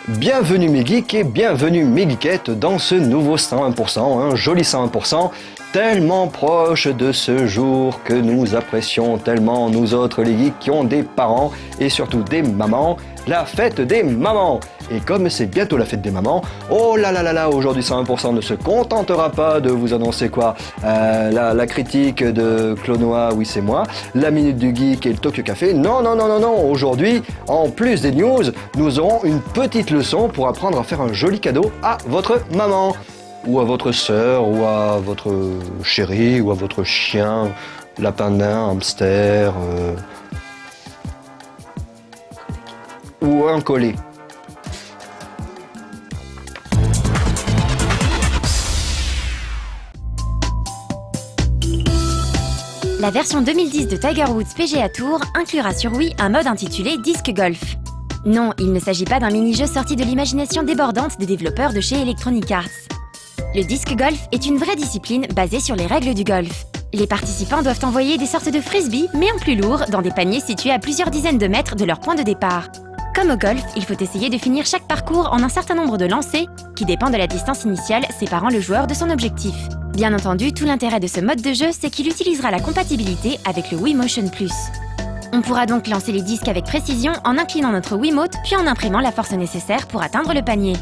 Bienvenue mes geeks et bienvenue mes geekettes dans ce nouveau 101%, un joli 101%, tellement proche de ce jour que nous apprécions tellement nous autres les geeks qui ont des parents et surtout des mamans, la fête des mamans. Et comme c'est bientôt la fête des mamans, oh là là là là, aujourd'hui 101% ne se contentera pas de vous annoncer quoi, la critique de Clonoa, oui c'est moi, la Minute du Geek et le Tokyo Café. Non, non, non, non, non, aujourd'hui, en plus des news, nous aurons une petite leçon pour apprendre à faire un joli cadeau à votre maman, ou à votre sœur, ou à votre chéri, ou à votre chien, lapin nain, hamster, ou un collet. La version 2010 de Tiger Woods PGA Tour inclura sur Wii un mode intitulé Disc Golf. Non, il ne s'agit pas d'un mini-jeu sorti de l'imagination débordante des développeurs de chez Electronic Arts. Le disc golf est une vraie discipline basée sur les règles du golf. Les participants doivent envoyer des sortes de frisbees, mais en plus lourd, dans des paniers situés à plusieurs dizaines de mètres de leur point de départ. Comme au golf, il faut essayer de finir chaque parcours en un certain nombre de lancers, qui dépend de la distance initiale séparant le joueur de son objectif. Bien entendu, tout l'intérêt de ce mode de jeu, c'est qu'il utilisera la compatibilité avec le Wii Motion Plus. On pourra donc lancer les disques avec précision en inclinant notre Wiimote, puis en imprimant la force nécessaire pour atteindre le panier.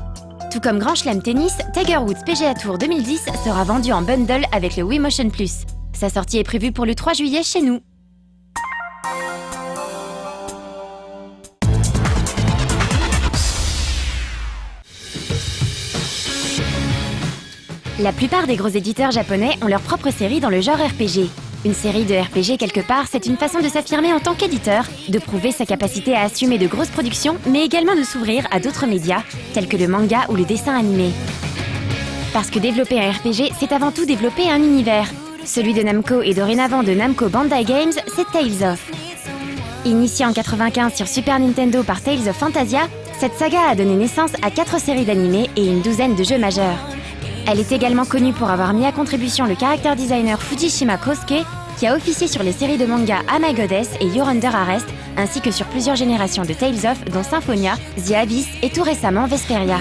Tout comme Grand Chelem Tennis, Tiger Woods PGA Tour 2010 sera vendu en bundle avec le Wii Motion Plus. Sa sortie est prévue pour le 3 juillet chez nous. La plupart des gros éditeurs japonais ont leur propre série dans le genre RPG. Une série de RPG quelque part, c'est une façon de s'affirmer en tant qu'éditeur, de prouver sa capacité à assumer de grosses productions, mais également de s'ouvrir à d'autres médias, tels que le manga ou le dessin animé. Parce que développer un RPG, c'est avant tout développer un univers. Celui de Namco et dorénavant de Namco Bandai Games, c'est Tales of. Initiée en 95 sur Super Nintendo par Tales of Fantasia, cette saga a donné naissance à 4 séries d'animés et une douzaine de jeux majeurs. Elle est également connue pour avoir mis à contribution le caractère designer Fujishima Kosuke, qui a officié sur les séries de manga Oh My Goddess et You're Under Arrest, ainsi que sur plusieurs générations de Tales of, dont Symphonia, The Abyss et tout récemment Vesperia.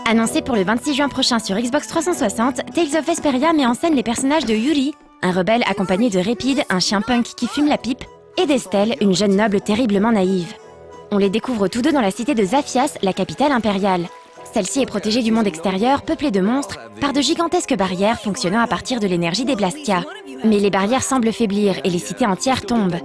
Annoncé pour le 26 juin prochain sur Xbox 360, Tales of Vesperia met en scène les personnages de Yuri, un rebelle accompagné de Repide, un chien punk qui fume la pipe, et d'Estelle, une jeune noble terriblement naïve. On les découvre tous deux dans la cité de Zaphias, la capitale impériale. Celle-ci est protégée du monde extérieur, peuplée de monstres, par de gigantesques barrières fonctionnant à partir de l'énergie des Blastia. Mais les barrières semblent faiblir et les cités entières tombent.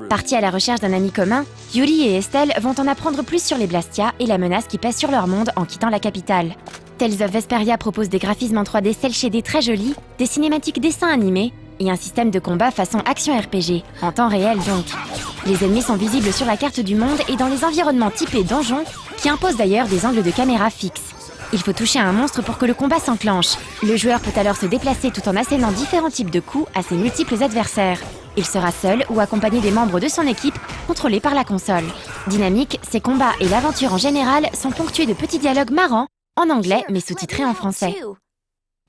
Partis à la recherche d'un ami commun, Yuri et Estelle vont en apprendre plus sur les Blastia et la menace qui pèse sur leur monde en quittant la capitale. Tales of Vesperia propose des graphismes en 3D cel shadés très jolis, des cinématiques dessins animés et un système de combat façon action RPG, en temps réel donc. Les ennemis sont visibles sur la carte du monde et dans les environnements typés donjons, qui imposent d'ailleurs des angles de caméra fixes. Il faut toucher à un monstre pour que le combat s'enclenche. Le joueur peut alors se déplacer tout en assénant différents types de coups à ses multiples adversaires. Il sera seul ou accompagné des membres de son équipe, contrôlés par la console. Dynamique, ses combats et l'aventure en général sont ponctués de petits dialogues marrants, en anglais mais sous-titrés en français.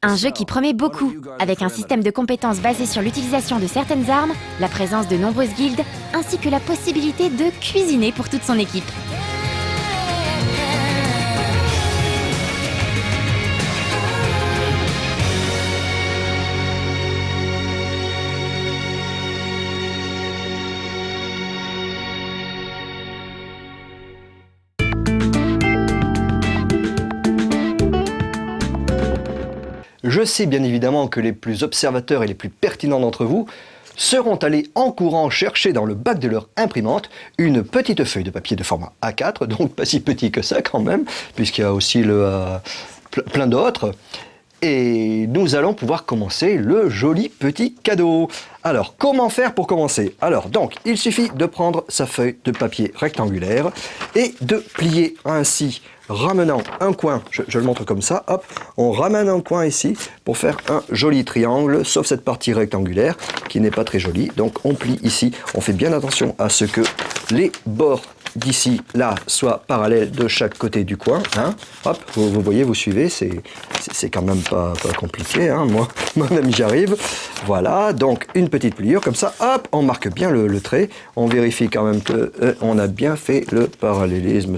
Un jeu qui promet beaucoup, avec un système de compétences basé sur l'utilisation de certaines armes, la présence de nombreuses guildes, ainsi que la possibilité de cuisiner pour toute son équipe. Je sais bien évidemment que les plus observateurs et les plus pertinents d'entre vous seront allés en courant chercher dans le bac de leur imprimante une petite feuille de papier de format A4, donc pas si petit que ça quand même, puisqu'il y a aussi plein d'autres. Et nous allons pouvoir commencer le joli petit cadeau. Alors, comment faire pour commencer? Alors, donc, il suffit de prendre sa feuille de papier rectangulaire et de plier ainsi, ramenant un coin, je le montre comme ça, hop, on ramène un coin ici pour faire un joli triangle, sauf cette partie rectangulaire qui n'est pas très jolie. Donc, on plie ici, on fait bien attention à ce que les bords d'ici là soient parallèles de chaque côté du coin. Hein. Hop, vous voyez, vous suivez, c'est quand même pas compliqué. Hein. Moi-même j'y arrive. Voilà, donc une petite pliure comme ça. Hop, on marque bien le trait. On vérifie quand même que on a bien fait le parallélisme.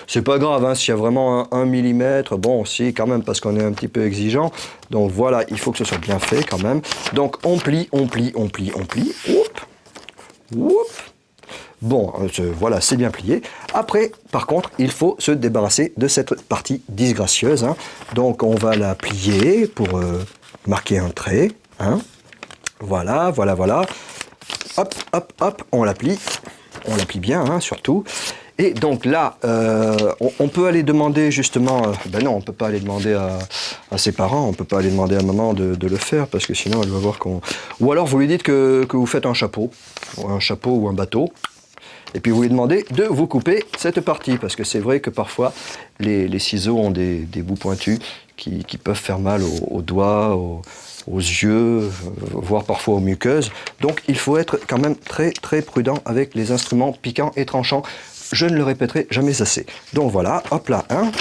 C'est pas grave, hein, s'il y a vraiment un millimètre. Bon, si, quand même, parce qu'on est un petit peu exigeant. Donc voilà, il faut que ce soit bien fait quand même. Donc on plie. Oup, oup. Bon, voilà, c'est bien plié. Après, par contre, il faut se débarrasser de cette partie disgracieuse. Hein. Donc, on va la plier pour marquer un trait. Hein. Voilà. Hop, on la plie. On la plie bien, hein, surtout. Et donc là, on peut aller demander justement... ben non, on ne peut pas aller demander à ses parents, on ne peut pas aller demander à maman de le faire, parce que sinon, elle va voir qu'on... Ou alors, vous lui dites que vous faites un chapeau ou un bateau. Et puis vous lui demandez de vous couper cette partie, parce que c'est vrai que parfois les ciseaux ont des bouts pointus qui peuvent faire mal aux doigts, aux yeux, voire parfois aux muqueuses. Donc il faut être quand même très très prudent avec les instruments piquants et tranchants. Je ne le répéterai jamais assez. Donc voilà, hop là, hein.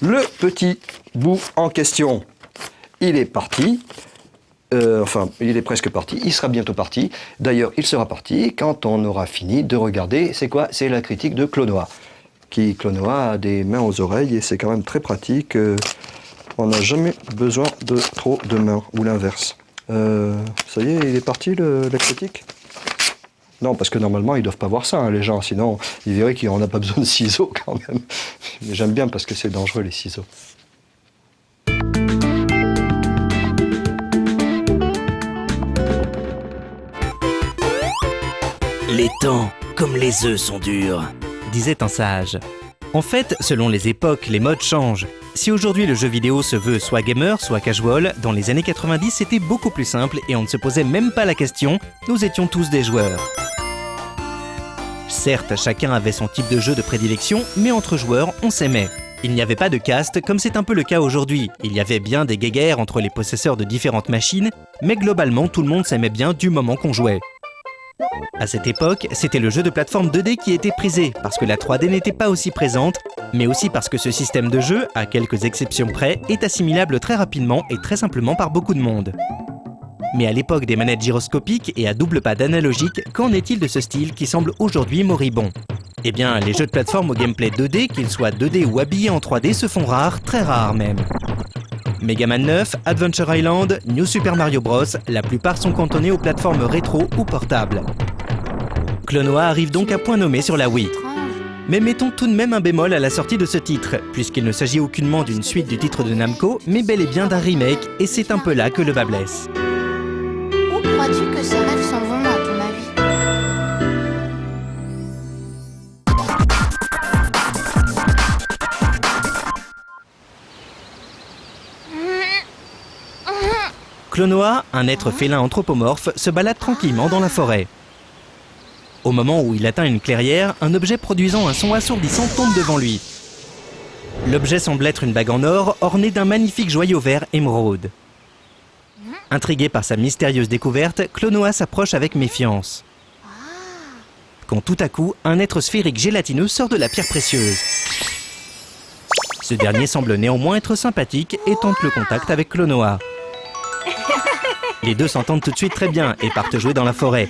Le petit bout en question, il est parti. Enfin, il est presque parti, il sera bientôt parti. D'ailleurs, il sera parti quand on aura fini de regarder. C'est quoi? C'est la critique de Clonoa. Clonoa a des mains aux oreilles et c'est quand même très pratique. On n'a jamais besoin de trop de mains, ou l'inverse. Ça y est, il est parti, la critique? Non, parce que normalement, ils ne doivent pas voir ça, hein, les gens. Sinon, ils verraient qu'on n'a pas besoin de ciseaux quand même. Mais j'aime bien parce que c'est dangereux, les ciseaux. Les temps, comme les œufs, sont durs, disait un sage. En fait, selon les époques, les modes changent. Si aujourd'hui le jeu vidéo se veut soit gamer, soit casual, dans les années 90 c'était beaucoup plus simple et on ne se posait même pas la question, nous étions tous des joueurs. Certes, chacun avait son type de jeu de prédilection, mais entre joueurs, on s'aimait. Il n'y avait pas de caste comme c'est un peu le cas aujourd'hui. Il y avait bien des guéguerres entre les possesseurs de différentes machines, mais globalement tout le monde s'aimait bien du moment qu'on jouait. À cette époque, c'était le jeu de plateforme 2D qui était prisé, parce que la 3D n'était pas aussi présente, mais aussi parce que ce système de jeu, à quelques exceptions près, est assimilable très rapidement et très simplement par beaucoup de monde. Mais à l'époque des manettes gyroscopiques et à double pad analogique, qu'en est-il de ce style qui semble aujourd'hui moribond? Eh bien, les jeux de plateforme au gameplay 2D, qu'ils soient 2D ou habillés en 3D, se font rares, très rares même. Mega Man 9, Adventure Island, New Super Mario Bros, la plupart sont cantonnés aux plateformes rétro ou portables. Clonoa arrive donc à point nommé sur la Wii. Mais mettons tout de même un bémol à la sortie de ce titre, puisqu'il ne s'agit aucunement d'une suite du titre de Namco, mais bel et bien d'un remake, et c'est un peu là que le bas blesse. Où crois-tu que ces rêves s'en vont, à ton avis? Clonoa, un être félin anthropomorphe, se balade tranquillement dans la forêt. Au moment où il atteint une clairière, un objet produisant un son assourdissant tombe devant lui. L'objet semble être une bague en or ornée d'un magnifique joyau vert émeraude. Intrigué par sa mystérieuse découverte, Clonoa s'approche avec méfiance. Quand tout à coup, un être sphérique gélatineux sort de la pierre précieuse. Ce dernier semble néanmoins être sympathique et tente le contact avec Clonoa. Les deux s'entendent tout de suite très bien et partent jouer dans la forêt.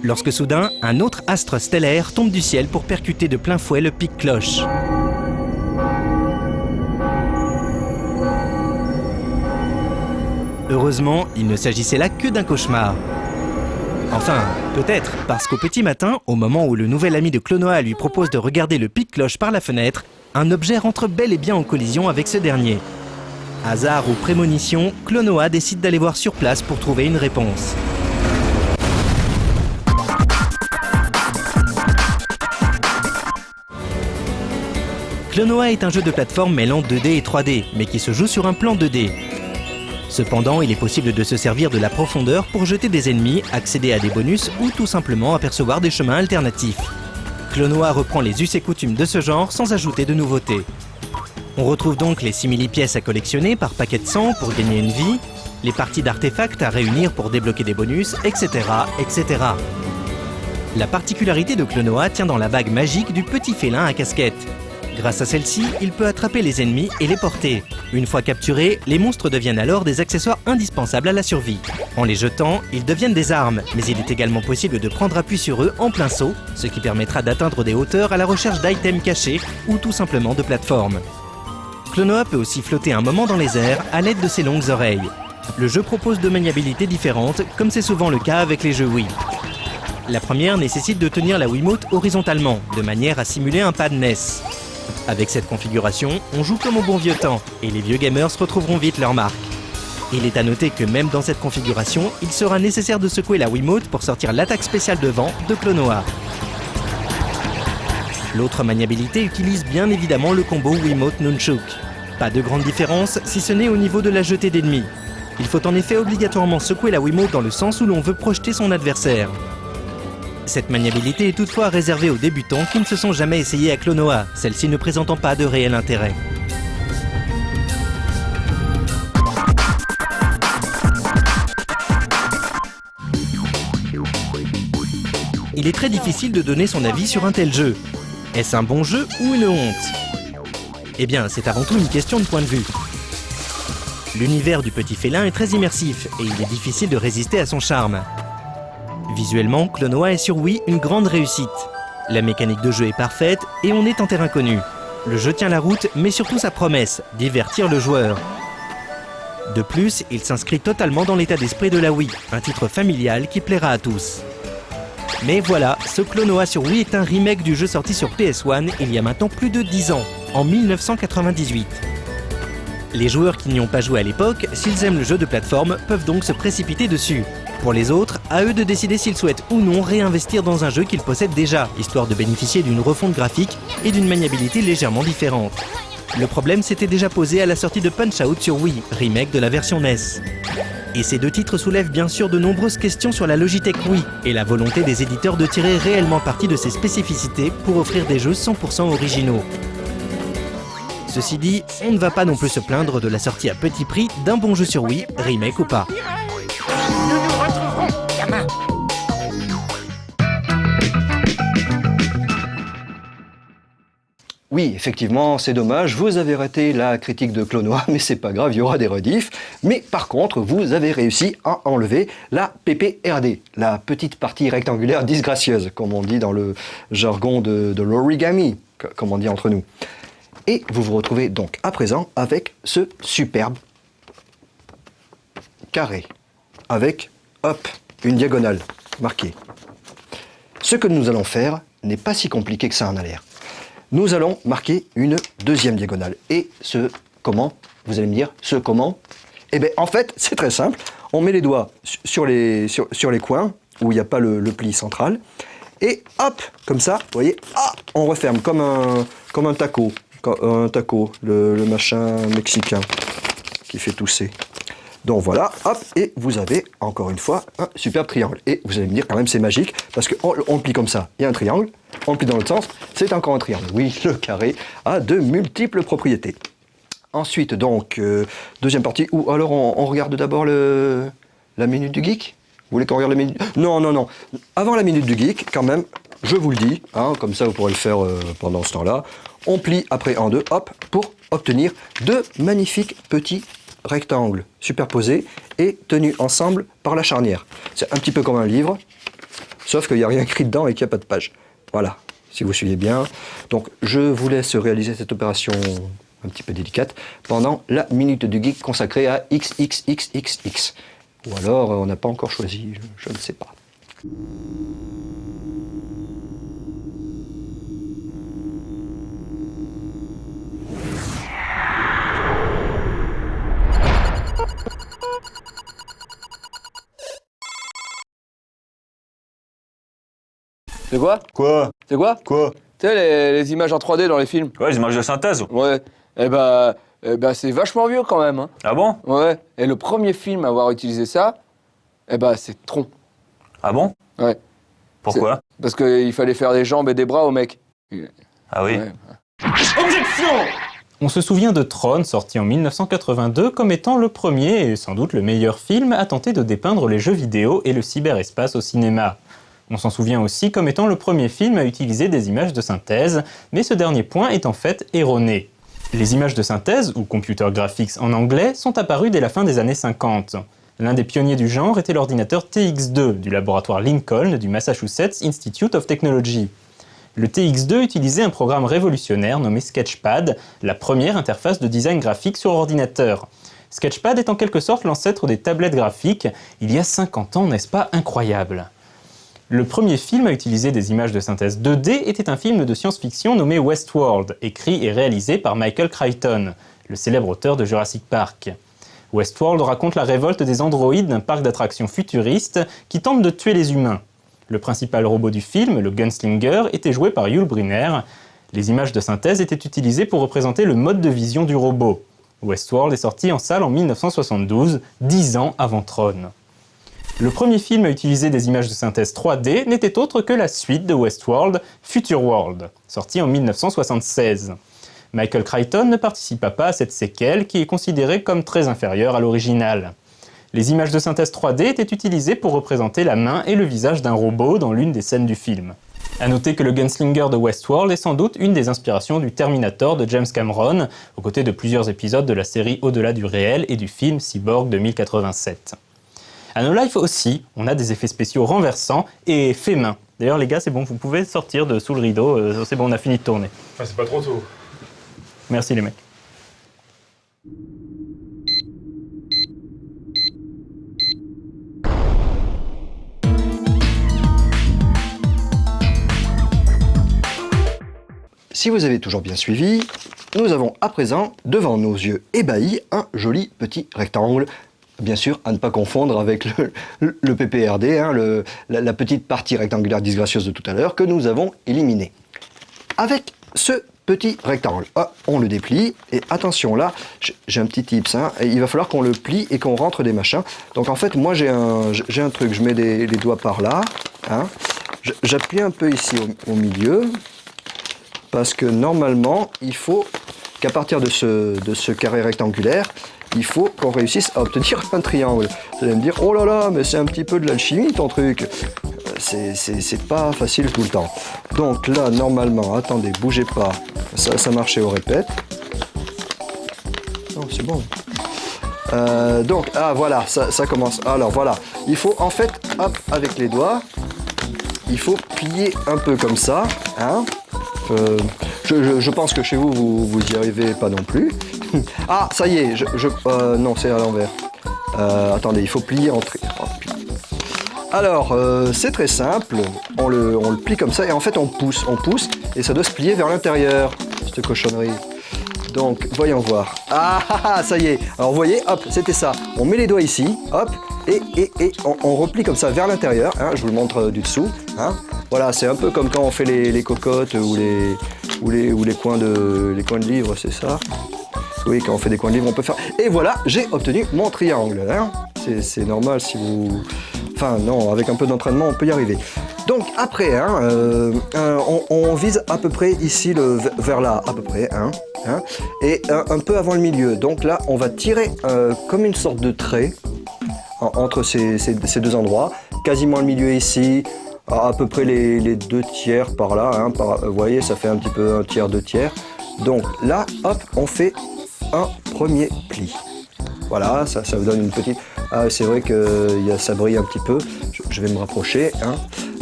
Lorsque soudain, un autre astre stellaire tombe du ciel pour percuter de plein fouet le pic-cloche. Heureusement, il ne s'agissait là que d'un cauchemar. Enfin, peut-être, parce qu'au petit matin, au moment où le nouvel ami de Clonoa lui propose de regarder le pic-cloche par la fenêtre, un objet rentre bel et bien en collision avec ce dernier. Hasard ou prémonition, Clonoa décide d'aller voir sur place pour trouver une réponse. Clonoa est un jeu de plateforme mêlant 2D et 3D, mais qui se joue sur un plan 2D. Cependant, il est possible de se servir de la profondeur pour jeter des ennemis, accéder à des bonus ou tout simplement apercevoir des chemins alternatifs. Clonoa reprend les us et coutumes de ce genre sans ajouter de nouveautés. On retrouve donc les simili-pièces à collectionner par paquet de 100 pour gagner une vie, les parties d'artefacts à réunir pour débloquer des bonus, etc., etc. La particularité de Klonoa tient dans la bague magique du petit félin à casquette. Grâce à celle-ci, il peut attraper les ennemis et les porter. Une fois capturés, les monstres deviennent alors des accessoires indispensables à la survie. En les jetant, ils deviennent des armes, mais il est également possible de prendre appui sur eux en plein saut, ce qui permettra d'atteindre des hauteurs à la recherche d'items cachés ou tout simplement de plateformes. Klonoa peut aussi flotter un moment dans les airs à l'aide de ses longues oreilles. Le jeu propose deux maniabilités différentes, comme c'est souvent le cas avec les jeux Wii. La première nécessite de tenir la Wiimote horizontalement, de manière à simuler un pad NES. Avec cette configuration, on joue comme au bon vieux temps, et les vieux gamers retrouveront vite leur marque. Il est à noter que même dans cette configuration, il sera nécessaire de secouer la Wiimote pour sortir l'attaque spéciale de vent de Klonoa. L'autre maniabilité utilise bien évidemment le combo Wiimote Nunchuk. Pas de grande différence si ce n'est au niveau de la jetée d'ennemis. Il faut en effet obligatoirement secouer la Wiimote dans le sens où l'on veut projeter son adversaire. Cette maniabilité est toutefois réservée aux débutants qui ne se sont jamais essayés à Klonoa, celle-ci ne présentant pas de réel intérêt. Il est très difficile de donner son avis sur un tel jeu. Est-ce un bon jeu ou une honte? Eh bien, c'est avant tout une question de point de vue. L'univers du petit félin est très immersif et il est difficile de résister à son charme. Visuellement, Klonoa est sur Wii une grande réussite. La mécanique de jeu est parfaite et on est en terrain connu. Le jeu tient la route, mais surtout sa promesse, divertir le joueur. De plus, il s'inscrit totalement dans l'état d'esprit de la Wii, un titre familial qui plaira à tous. Mais voilà, ce Klonoa sur Wii est un remake du jeu sorti sur PS1 il y a maintenant plus de 10 ans, en 1998. Les joueurs qui n'y ont pas joué à l'époque, s'ils aiment le jeu de plateforme, peuvent donc se précipiter dessus. Pour les autres, à eux de décider s'ils souhaitent ou non réinvestir dans un jeu qu'ils possèdent déjà, histoire de bénéficier d'une refonte graphique et d'une maniabilité légèrement différente. Le problème s'était déjà posé à la sortie de Punch-Out sur Wii, remake de la version NES. Et ces deux titres soulèvent bien sûr de nombreuses questions sur la Logitech Wii et la volonté des éditeurs de tirer réellement parti de ses spécificités pour offrir des jeux 100% originaux. Ceci dit, on ne va pas non plus se plaindre de la sortie à petit prix d'un bon jeu sur Wii, remake ou pas. Nous nous retrouverons, gamin. Oui, effectivement, c'est dommage, vous avez raté la critique de Klonoa, mais c'est pas grave, il y aura des rediffs. Mais par contre, vous avez réussi à enlever la PPRD, la petite partie rectangulaire disgracieuse, comme on dit dans le jargon de l'origami, comme on dit entre nous. Et vous vous retrouvez donc à présent avec ce superbe carré, avec, hop, une diagonale marquée. Ce que nous allons faire n'est pas si compliqué que ça en a l'air. Nous allons marquer une deuxième diagonale. Et ce comment, vous allez me dire, ce comment? Eh bien, en fait, c'est très simple. On met les doigts sur les coins, où il n'y a pas le pli central. Et hop, comme ça, vous voyez, ah, on referme comme un taco. Un taco, le machin mexicain qui fait tousser. Donc voilà, hop, et vous avez encore une fois un superbe triangle. Et vous allez me dire quand même c'est magique, parce qu'on le plie comme ça, il y a un triangle, on le plie dans l'autre sens, c'est encore un triangle. Oui, le carré a de multiples propriétés. Ensuite, donc, deuxième partie, ou alors on regarde d'abord la minute du geek? Vous voulez qu'on regarde la minute? Non, non, non. Avant la minute du geek, quand même, je vous le dis, hein, comme ça vous pourrez le faire pendant ce temps-là. On plie après en deux, hop, pour obtenir deux magnifiques petits rectangles superposés et tenus ensemble par la charnière. C'est un petit peu comme un livre, sauf qu'il n'y a rien écrit dedans et qu'il n'y a pas de page. Voilà, si vous suivez bien. Donc je vous laisse réaliser cette opération un petit peu délicate pendant la minute du geek consacrée à XXXXX. Ou alors on n'a pas encore choisi, je ne sais pas. C'est quoi? Quoi? C'est quoi? Quoi? Tu sais, les images en 3D dans les films? Ouais, les images de synthèse. Ouais. Eh ben, c'est vachement vieux quand même. Hein. Ah bon? Ouais. Et le premier film à avoir utilisé ça, eh ben, c'est Tron. Ah bon? Ouais. Pourquoi? Parce qu'il fallait faire des jambes et des bras au mec. Ah oui. Ouais. On se souvient de Tron, sorti en 1982, comme étant le premier et sans doute le meilleur film à tenter de dépeindre les jeux vidéo et le cyberespace au cinéma. On s'en souvient aussi comme étant le premier film à utiliser des images de synthèse, mais ce dernier point est en fait erroné. Les images de synthèse, ou computer graphics en anglais, sont apparues dès la fin des années 50. L'un des pionniers du genre était l'ordinateur TX2 du laboratoire Lincoln du Massachusetts Institute of Technology. Le TX2 utilisait un programme révolutionnaire nommé Sketchpad, la première interface de design graphique sur ordinateur. Sketchpad est en quelque sorte l'ancêtre des tablettes graphiques, il y a 50 ans, n'est-ce pas incroyable ? Le premier film à utiliser des images de synthèse 2D était un film de science-fiction nommé Westworld, écrit et réalisé par Michael Crichton, le célèbre auteur de Jurassic Park. Westworld raconte la révolte des androïdes d'un parc d'attractions futuriste qui tente de tuer les humains. Le principal robot du film, le Gunslinger, était joué par Yul Brynner. Les images de synthèse étaient utilisées pour représenter le mode de vision du robot. Westworld est sorti en salle en 1972, 10 ans avant Tron. Le premier film à utiliser des images de synthèse 3D n'était autre que la suite de Westworld, Future World, sorti en 1976. Michael Crichton ne participa pas à cette séquelle qui est considérée comme très inférieure à l'original. Les images de synthèse 3D étaient utilisées pour représenter la main et le visage d'un robot dans l'une des scènes du film. A noter que le Gunslinger de Westworld est sans doute une des inspirations du Terminator de James Cameron, aux côtés de plusieurs épisodes de la série Au-delà du réel et du film Cyborg 2087. À No Life aussi, on a des effets spéciaux renversants et faits main. D'ailleurs les gars, c'est bon, vous pouvez sortir de sous le rideau, c'est bon, on a fini de tourner. Enfin, c'est pas trop tôt. Merci les mecs. Si vous avez toujours bien suivi, nous avons à présent, devant nos yeux ébahis, un joli petit rectangle. Bien sûr, à ne pas confondre avec le PPRD, hein, la petite partie rectangulaire disgracieuse de tout à l'heure, que nous avons éliminée. Avec ce petit rectangle, on le déplie, et attention là, j'ai un petit tips, hein, il va falloir qu'on le plie et qu'on rentre des machins. Donc en fait, moi j'ai un truc, je mets les doigts par là, hein, j'appuie un peu ici au milieu, parce que normalement, il faut qu'à partir de ce carré rectangulaire, il faut qu'on réussisse à obtenir un triangle. Vous allez me dire, oh là là, mais c'est un petit peu de l'alchimie ton truc. C'est pas facile tout le temps. Donc là, normalement, attendez, bougez pas. Ça marchait au répète. Non, c'est bon. Donc, voilà, ça commence. Alors voilà, il faut en fait, hop, avec les doigts, il faut plier un peu comme ça. Hein. Je pense que chez vous, vous y arrivez pas non plus. Ah, ça y est, non, c'est à l'envers. Attendez, il faut plier en Alors, c'est très simple, on le plie comme ça, et en fait on pousse, et ça doit se plier vers l'intérieur, cette cochonnerie. Donc, voyons voir. Ah, ça y est. Alors, vous voyez, hop, c'était ça. On met les doigts ici, hop, et on replie comme ça vers l'intérieur. Hein, je vous le montre du dessous. Hein. Voilà, c'est un peu comme quand on fait les cocottes ou les coins de livres, c'est ça. Oui, quand on fait des coins de livres, on peut faire... Et voilà, j'ai obtenu mon triangle. Hein. C'est normal si vous... Enfin, non, avec un peu d'entraînement, on peut y arriver. Donc, après, hein, on vise à peu près ici, vers là, à peu près, hein, et un peu avant le milieu. Donc là, on va tirer comme une sorte de trait entre ces deux endroits. Quasiment le milieu ici, à peu près les 2 tiers par là. Hein, vous voyez, ça fait un petit peu 1 tiers, 2 tiers. Donc là, hop, on fait un premier pli. Voilà, ça vous donne une petite... Ah, c'est vrai que ça brille un petit peu. Je vais me rapprocher. Hein.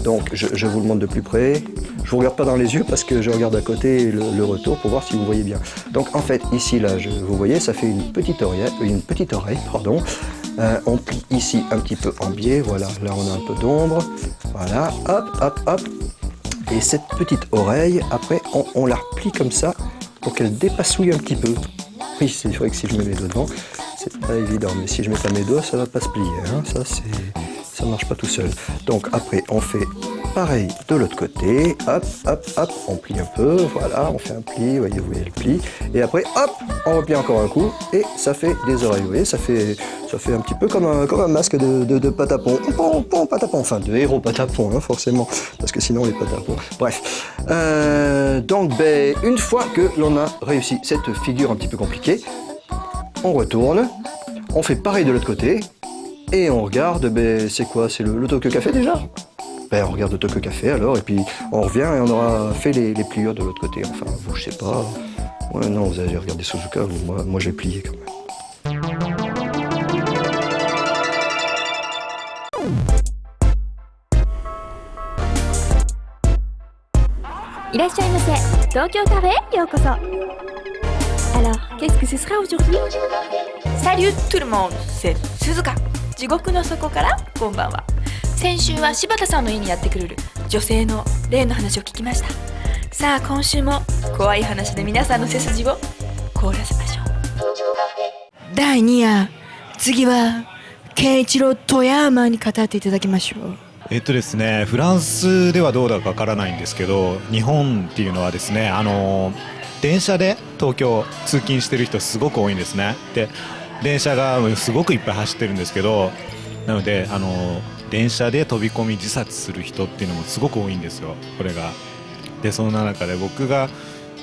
Donc, je vous le montre de plus près. Je vous regarde pas dans les yeux parce que je regarde à côté le retour pour voir si vous voyez bien. Donc, en fait, ici, là, vous voyez, ça fait une petite oreille, pardon. On plie ici un petit peu en biais. Voilà, là, on a un peu d'ombre. Voilà, hop, hop, hop. Et cette petite oreille, après, on la replie comme ça pour qu'elle dépassouille un petit peu. Oui, c'est vrai que si je mets mes doigts devant, c'est pas évident, mais si je mets pas mes doigts, ça va pas se plier. Hein. Ça marche pas tout seul. Donc après, on fait pareil de l'autre côté. Hop, hop, hop, on plie un peu. Voilà, on fait un pli. Vous voyez le pli. Et après, hop, on replie encore un coup et ça fait des oreilles. Vous voyez, ça fait un petit peu comme un masque de patapon. Patapon, enfin de héros patapon, hein, forcément, parce que sinon les patapons. Bref. Donc, une fois que l'on a réussi cette figure un petit peu compliquée, on retourne, on fait pareil de l'autre côté, et on regarde, c'est quoi? C'est le Tokyo Café déjà? Ben, on regarde Tokyo Café alors, et puis on revient et on aura fait les pliures de l'autre côté. Enfin, vous, je sais pas. Ouais, non, vous avez regardé Suzuka, moi j'ai plié quand même. Alors, qu'est-ce que ce sera aujourd'hui? Salut tout le monde, c'est Suzuka. 地獄の底からこんばんは。先週は柴田さんの家にやってくれる女性の例の話を聞きました。さあ今週も怖い話で皆さんの背筋を凍らせましょう。第2夜、次は健一郎富山に語っていただきましょう。ですね、フランスではどうだかわからないんですけど、日本っていうのはですね、電車で東京通勤してる人すごく多いんですね。で、電車がすごくいっぱい走ってるんですけど、なので電車で飛び込み自殺する人っていうのもすごく多いんですよ、これが。で、そんな中で僕が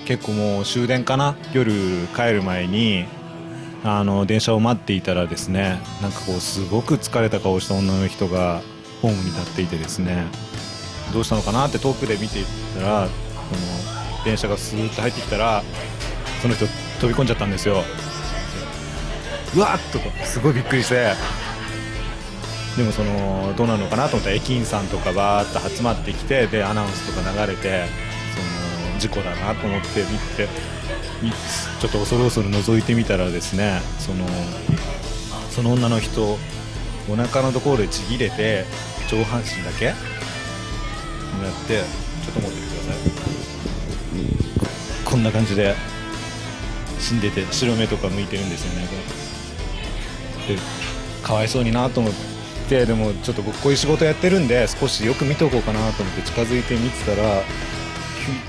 結構もう終電かな、夜帰る前に電車を待っていたらですね、なんかこうすごく疲れた顔した女の人がホームに立っていてですね、どうしたのかなって遠くで見ていたら、この電車がスーッと入ってきたらその人飛び込んじゃったんですよ。うわっとすごいびっくりして、でもどうなるのかなと思ったら駅員さんとかバーッと集まってきて、でアナウンスとか流れて、事故だなと思って見て、ちょっと恐る恐る覗いてみたらですね、その女の人お腹のところでちぎれて上半身だけになって、ちょっと持っててください。こんな感じで死んでて白目とか向いてるんですよね。でかわいそうになと思って、でもちょっと僕こういう仕事やってるんで少しよく見ておこうかなと思って近づいて見てたら、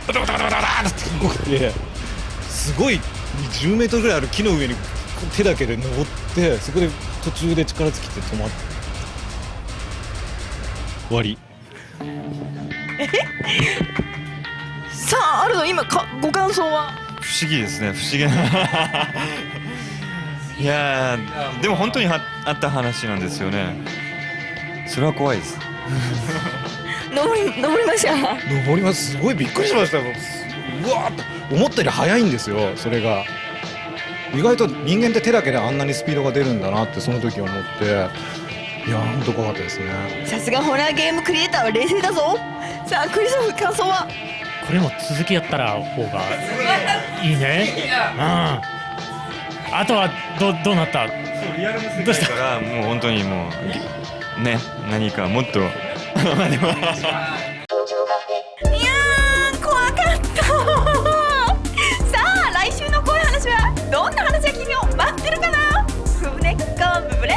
バタバタバタバタって動いて、すごい10メートルぐらいある木の上に手だけで登って、そこで途中で力尽きて止まって終わり。さあ、アルノ今ご感想は？不思議ですね、不思議ないやー、でも本当にあった話なんですよね。それは怖いです。登りました。登ります。すごいびっくりしました。うわーっと思ったより速いんですよ。それが意外と人間って手だけであんなにスピードが出るんだなってその時思って、いや本当怖かったですね。さすがホラーゲームクリエイターは冷静だぞ。さあクリストフ、感想は？これも続きやったら方がいいね。あとはどうなった？どうしたからもう本当にもうね、何かもっとまあでもいやー怖かったさあ来週の怖い話はどんな話が君を待ってるかな。船っこブブレ。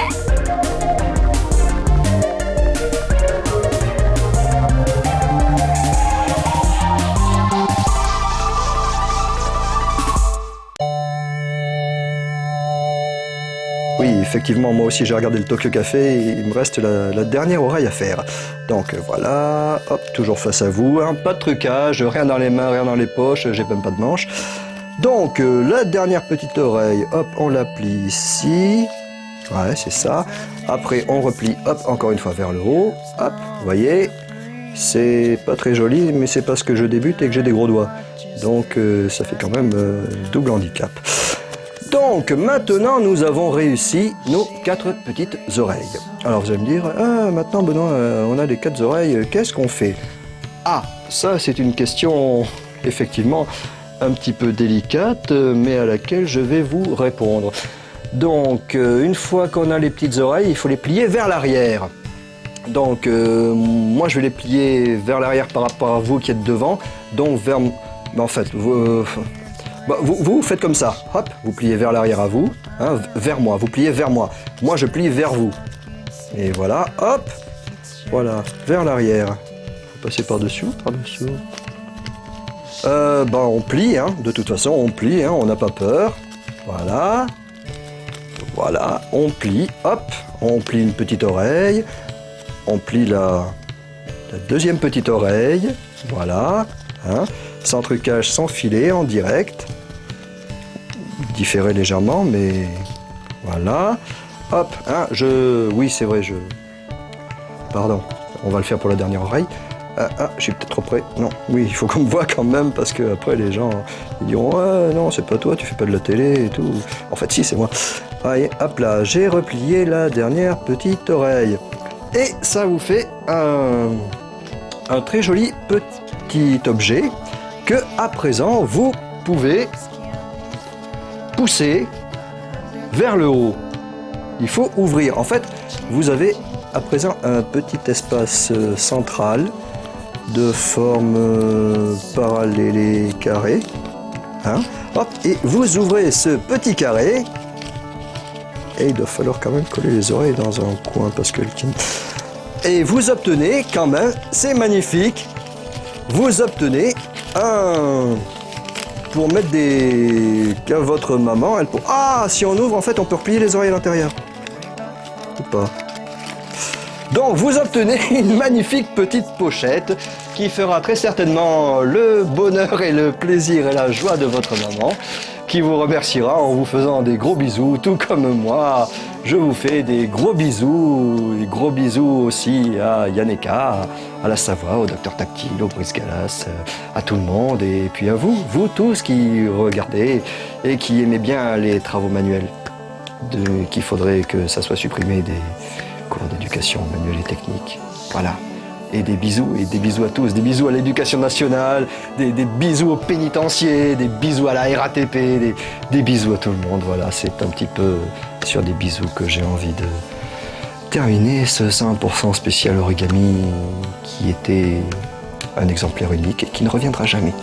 Oui, effectivement, moi aussi j'ai regardé le Tokyo Café et il me reste la dernière oreille à faire. Donc voilà, hop, toujours face à vous, hein, pas de trucage, rien dans les mains, rien dans les poches, j'ai même pas de manche. Donc la dernière petite oreille, hop, on la plie ici, ouais c'est ça. Après on replie, hop, encore une fois vers le haut, hop, vous voyez, c'est pas très joli, mais c'est parce que je débute et que j'ai des gros doigts. Donc ça fait quand même double handicap. Donc maintenant nous avons réussi nos 4 petites oreilles. Alors vous allez me dire, ah maintenant Benoît, on a les 4 oreilles, qu'est-ce qu'on fait? Ah, ça c'est une question effectivement un petit peu délicate, mais à laquelle je vais vous répondre. Donc une fois qu'on a les petites oreilles, il faut les plier vers l'arrière. Donc moi je vais les plier vers l'arrière par rapport à vous qui êtes devant, donc vers... En fait, vous faites comme ça, hop, vous pliez vers l'arrière à vous, hein, vers moi, vous pliez vers moi. Moi je plie vers vous. Et voilà, hop, voilà, vers l'arrière. Vous passez par-dessus, par-dessous. On plie, hein, de toute façon on plie, hein, on n'a pas peur. Voilà, voilà, on plie, hop, on plie une petite oreille, on plie la deuxième petite oreille, voilà, hein, sans trucage, sans filet, en direct. Différé légèrement, mais voilà. Hop, hein, oui c'est vrai, pardon. on va le faire pour la dernière oreille. Je suis peut-être trop près. Non, oui, il faut qu'on me voit quand même parce que après les gens ils diront ouais, non, c'est pas toi, tu fais pas de la télé et tout. En fait, si, c'est moi. Allez, hop là, j'ai replié la dernière petite oreille. Et ça vous fait un très joli petit objet que à présent vous pouvez pousser vers le haut. Il faut ouvrir. En fait, vous avez à présent un petit espace central de forme parallèle et carré. Hein? Hop, et vous ouvrez ce petit carré. Et il doit falloir quand même coller les oreilles dans un coin parce que... Et vous obtenez quand même, c'est magnifique, vous obtenez un... Pour mettre des... que votre maman, elle... Ah, si on ouvre, en fait, on peut replier les oreilles à l'intérieur. Ou pas. Donc, vous obtenez une magnifique petite pochette qui fera très certainement le bonheur et le plaisir et la joie de votre maman, qui vous remerciera en vous faisant des gros bisous, tout comme moi. Je vous fais des gros bisous aussi à Yaneka, à la Savoie, au Docteur Tactile, au Brice Galas, à tout le monde, et puis à vous tous qui regardez et qui aimez bien les travaux manuels, qu'il faudrait que ça soit supprimé des cours d'éducation manuelle et technique. Voilà. Et des bisous à tous, des bisous à l'éducation nationale, des bisous aux pénitenciers, des bisous à la RATP, des bisous à tout le monde. Voilà, c'est un petit peu sur des bisous que j'ai envie de terminer ce 100% spécial origami qui était un exemplaire unique et qui ne reviendra jamais.